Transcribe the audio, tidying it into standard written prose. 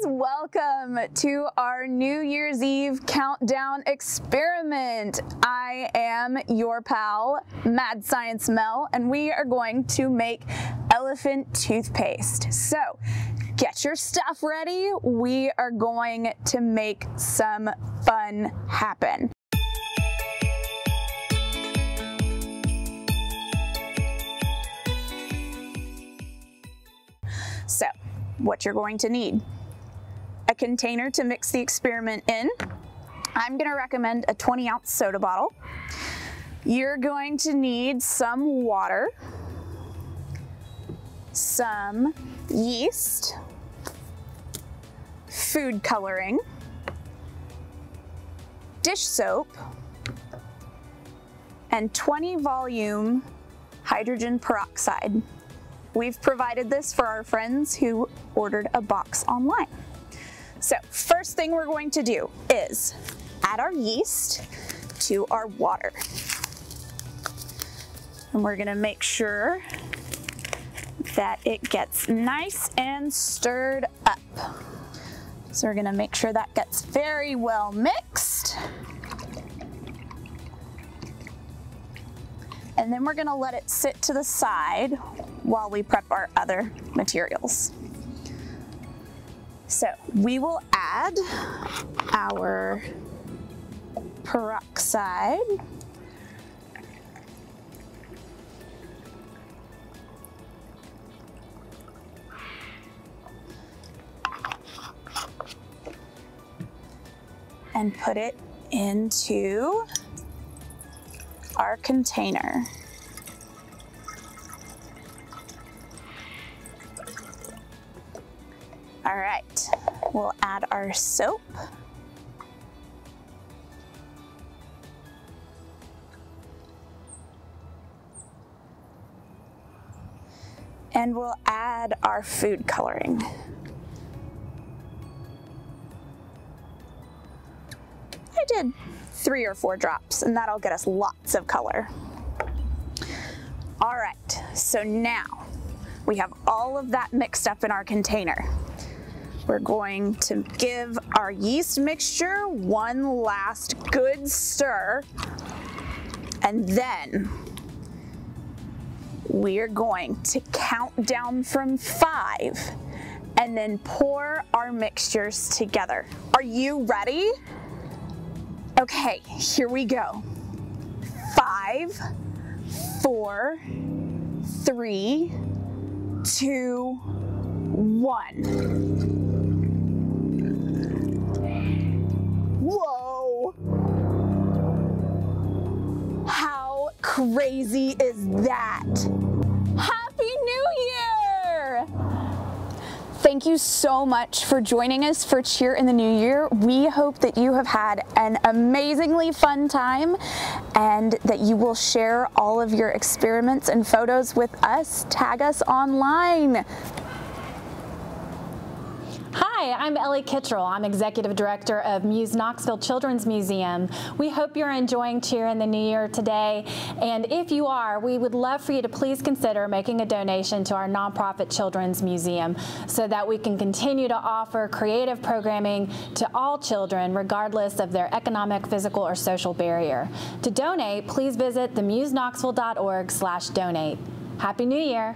welcome to our New Year's Eve countdown experiment. I am your pal, Mad Science Mel, and we are going to make elephant toothpaste. So get your stuff ready. We are going to make some fun happen. So, what you're going to need: a container to mix the experiment in. I'm going to recommend a 20-ounce soda bottle. You're going to need some water, some yeast, food coloring, dish soap, and 20 volume hydrogen peroxide. We've provided this for our friends who ordered a box online. So first thing we're going to do is add our yeast to our water. And we're gonna make sure that it gets nice and stirred up. So we're gonna make sure that gets very well mixed. And then we're gonna let it sit to the side while we prep our other materials. So we will add our peroxide. And put it into our container. All right, we'll add our soap. And we'll add our food coloring. I did 3 or 4 drops, and that'll get us lots of color. All right, so now we have all of that mixed up in our container. We're going to give our yeast mixture one last good stir, and then we're going to count down from 5 and then pour our mixtures together. Are you ready? Okay, here we go. 5, 4, 3, 2, 1. Whoa! How crazy is that? Happy New Year! Thank you so much for joining us for Cheer in the New Year. We hope that you have had an amazingly fun time and that you will share all of your experiments and photos with us. Tag us online. Hi, I'm Ellie Kittrell. I'm Executive Director of Muse Knoxville Children's Museum. We hope you're enjoying Cheer in the New Year today, and if you are, we would love for you to please consider making a donation to our nonprofit Children's Museum so that we can continue to offer creative programming to all children regardless of their economic, physical, or social barrier. To donate, please visit themuseknoxville.org/donate. Happy New Year!